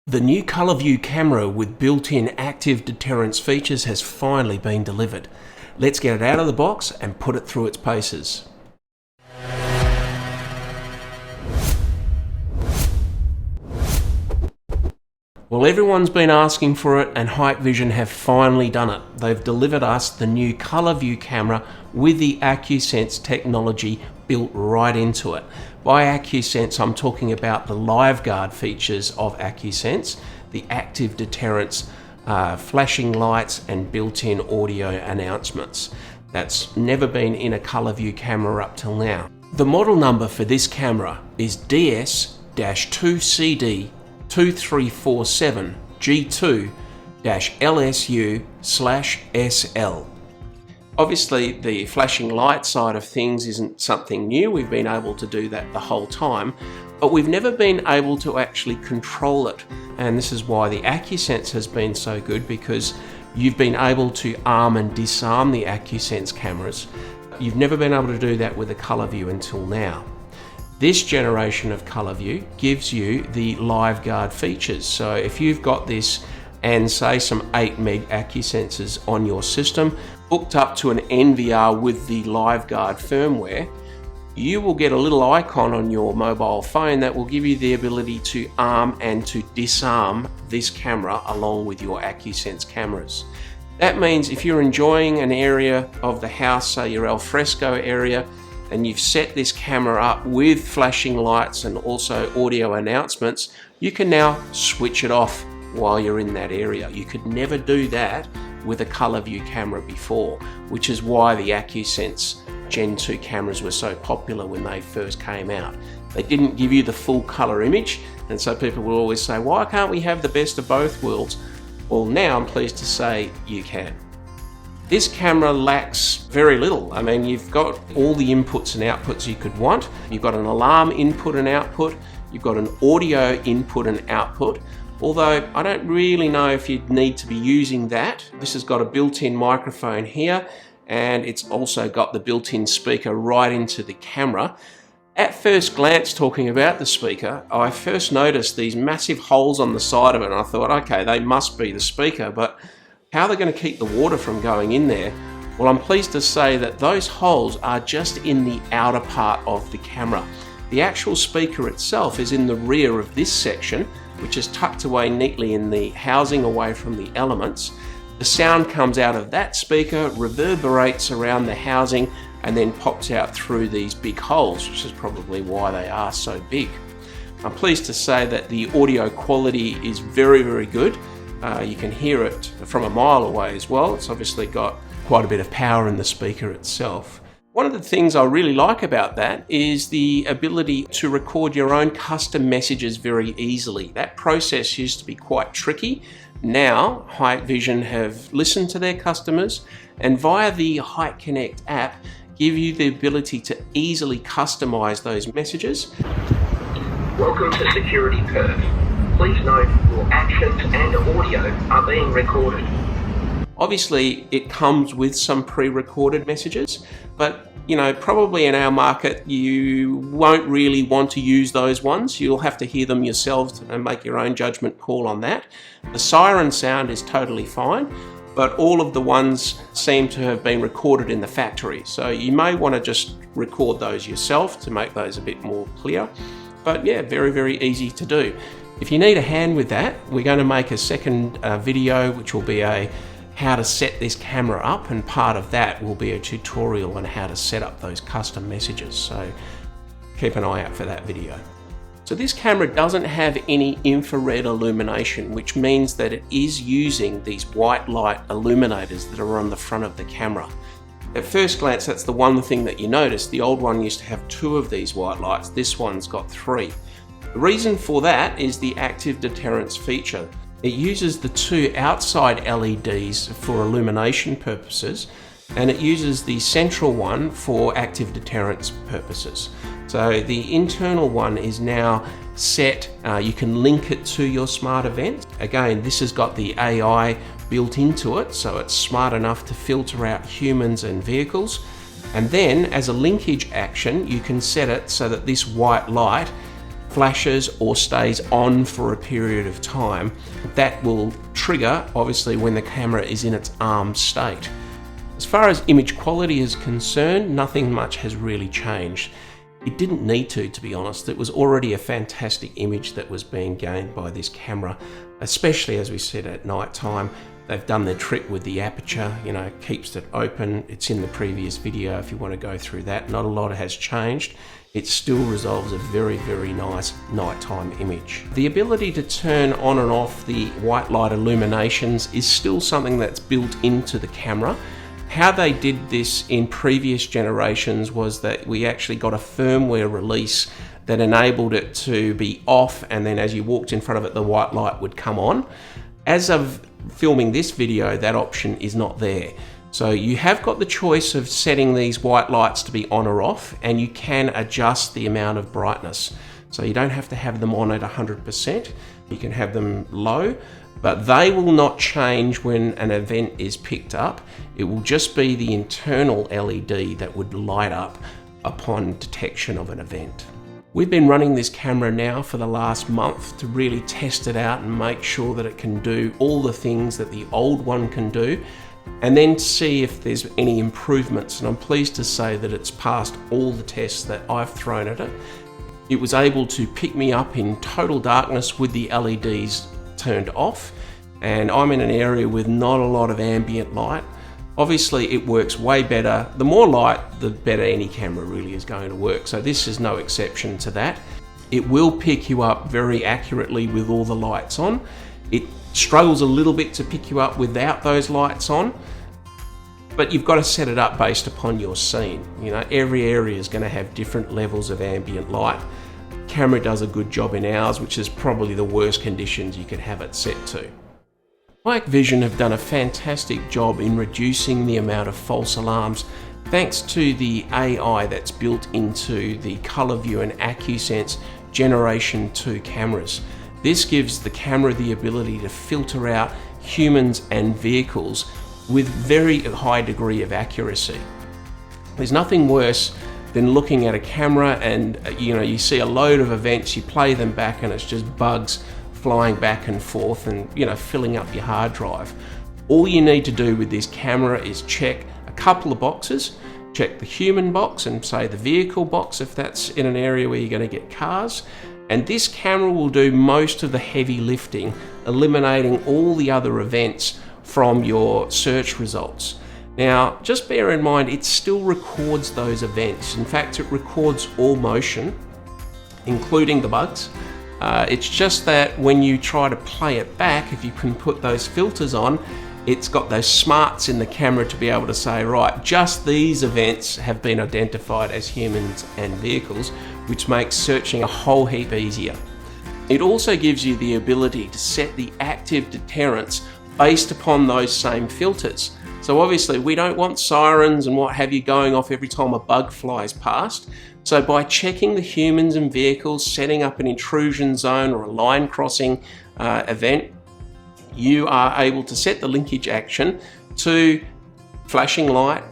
The new ColorVU camera with built-in active deterrence features has finally been delivered. Let's get it out of the box and put it through its paces. Well, everyone's been asking for it and Hikvision have finally done it. They've delivered us the new ColorVU camera with the AccuSense technology built right into it. By AccuSense, I'm talking about the Liveguard features of AccuSense, the active deterrence, flashing lights and built-in audio announcements. That's never been in a ColorVU camera up till now. The model number for this camera is DS-2CD2347G2-LSU/SL. Obviously, the flashing light side of things isn't something new. We've been able to do that the whole time, but we've never been able to actually control it. And this is why the AccuSense has been so good, because you've been able to arm and disarm the AccuSense cameras. You've never been able to do that with a ColorVU until now. This generation of ColorVU gives you the Liveguard features. So if you've got this and say some 8 meg AccuSensors on your system, hooked up to an NVR with the Liveguard firmware, you will get a little icon on your mobile phone that will give you the ability to arm and to disarm this camera along with your AccuSense cameras. That means if you're enjoying an area of the house, say your alfresco area, and you've set this camera up with flashing lights and also audio announcements, you can now switch it off while you're in that area. You could never do that with a ColorVU camera before, which is why the AccuSense Gen 2 cameras were so popular when they first came out. They didn't give you the full color image, and so people will always say, why can't we have the best of both worlds? Well, now I'm pleased to say you can. This camera lacks very little. I mean, you've got all the inputs and outputs you could want. You've got an alarm input and output. You've got an audio input and output. Although I don't really know if you'd need to be using that. This has got a built-in microphone here, and it's also got the built-in speaker right into the camera. At first glance, talking about the speaker, I first noticed these massive holes on the side of it, and I thought, okay, they must be the speaker, but how are they going to keep the water from going in there? Well, I'm pleased to say that those holes are just in the outer part of the camera. The actual speaker itself is in the rear of this section, which is tucked away neatly in the housing away from the elements. The sound comes out of that speaker, reverberates around the housing, and then pops out through these big holes, which is probably why they are so big. I'm pleased to say that the audio quality is very, very good. You can hear it from a mile away as well. It's obviously got quite a bit of power in the speaker itself. One of the things I really like about that is the ability to record your own custom messages very easily. That process used to be quite tricky. Now, Hikvision have listened to their customers, and via the HikConnect app, give you the ability to easily customize those messages. Welcome to Security Perth. Please note your actions and audio are being recorded. Obviously, it comes with some pre-recorded messages, but probably in our market, you won't really want to use those ones. You'll have to hear them yourselves and make your own judgment call on that. The siren sound is totally fine, but all of the ones seem to have been recorded in the factory. So you may want to just record those yourself to make those a bit more clear. But yeah, very, very easy to do. If you need a hand with that, we're going to make a second video, which will be how to set this camera up, and part of that will be a tutorial on how to set up those custom messages. So keep an eye out for that video. So this camera doesn't have any infrared illumination, which means that it is using these white light illuminators that are on the front of the camera. At first glance, that's the one thing that you notice. The old one used to have 2 of these white lights. This one's got 3. The reason for that is the active deterrence feature. It uses the 2 outside LEDs for illumination purposes, and it uses the central one for active deterrence purposes. So the internal one is now set. You can link it to your smart event. Again, this has got the AI built into it, so it's smart enough to filter out humans and vehicles. And then as a linkage action, you can set it so that this white light flashes or stays on for a period of time, that will trigger, obviously, when the camera is in its armed state. As far as image quality is concerned, nothing much has really changed. It didn't need to be honest. It was already a fantastic image that was being gained by this camera, especially as we said at night time. They've done their trick with the aperture, keeps it open. It's in the previous video if you want to go through that. Not a lot has changed. It still resolves a very, very nice nighttime image. The ability to turn on and off the white light illuminations is still something that's built into the camera. How they did this in previous generations was that we actually got a firmware release that enabled it to be off, and then as you walked in front of it, the white light would come on. As of filming this video, that option is not there. So you have got the choice of setting these white lights to be on or off, and you can adjust the amount of brightness. So you don't have to have them on at 100%. You can have them low, but they will not change when an event is picked up. It will just be the internal LED that would light up upon detection of an event. We've been running this camera now for the last month to really test it out and make sure that it can do all the things that the old one can do, and then see if there's any improvements. And I'm pleased to say that it's passed all the tests that I've thrown at it. It was able to pick me up in total darkness with the LEDs turned off, and I'm in an area with not a lot of ambient light. Obviously it works way better. The more light, the better any camera really is going to work. So this is no exception to that. It will pick you up very accurately with all the lights on. It struggles a little bit to pick you up without those lights on, but you've got to set it up based upon your scene. Every area is going to have different levels of ambient light. Camera does a good job in ours, which is probably the worst conditions you could have it set to. Hikvision have done a fantastic job in reducing the amount of false alarms thanks to the AI that's built into the ColorVU and AccuSense Generation 2 cameras. This gives the camera the ability to filter out humans and vehicles with very high degree of accuracy. There's nothing worse than looking at a camera and you see a load of events, you play them back and it's just bugs flying back and forth and filling up your hard drive. All you need to do with this camera is check a couple of boxes. Check the human box and say the vehicle box if that's in an area where you're going to get cars, and this camera will do most of the heavy lifting, eliminating all the other events from your search results. Now just bear in mind it still records those events. In fact, it records all motion, including the bugs. It's just that when you try to play it back, if you can put those filters on, it's got those smarts in the camera to be able to say, right, just these events have been identified as humans and vehicles, which makes searching a whole heap easier. It also gives you the ability to set the active deterrence based upon those same filters. So obviously we don't want sirens and what have you going off every time a bug flies past. So by checking the humans and vehicles, setting up an intrusion zone or a line crossing event, you are able to set the linkage action to flashing light,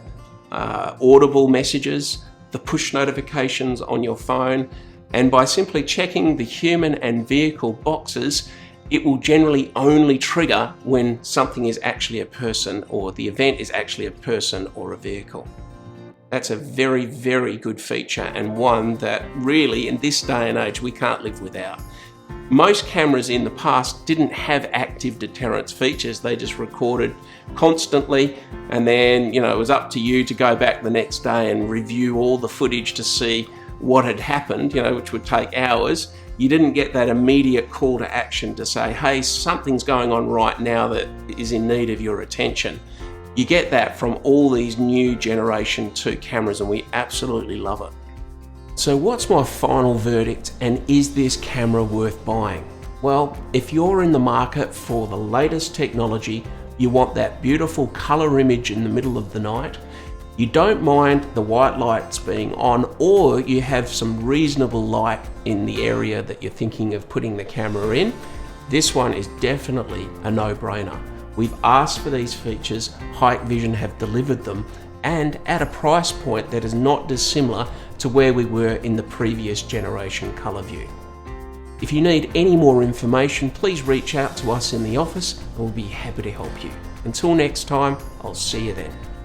audible messages, the push notifications on your phone, and by simply checking the human and vehicle boxes, it will generally only trigger when something is actually a person or the event is actually a person or a vehicle. That's a very, very good feature, and one that really in this day and age we can't live without. Most cameras in the past didn't have active deterrence features. They just recorded constantly, and then it was up to you to go back the next day and review all the footage to see what had happened, which would take hours. You didn't get that immediate call to action to say, hey, something's going on right now that is in need of your attention. You get that from all these new Generation 2 cameras, and we absolutely love it. So what's my final verdict, and is this camera worth buying? Well, if you're in the market for the latest technology, you want that beautiful color image in the middle of the night, you don't mind the white lights being on, or you have some reasonable light in the area that you're thinking of putting the camera in, this one is definitely a no-brainer. We've asked for these features, Hikvision have delivered them, and at a price point that is not dissimilar to where we were in the previous generation ColorVU. If you need any more information, please reach out to us in the office and we'll be happy to help you. Until next time, I'll see you then.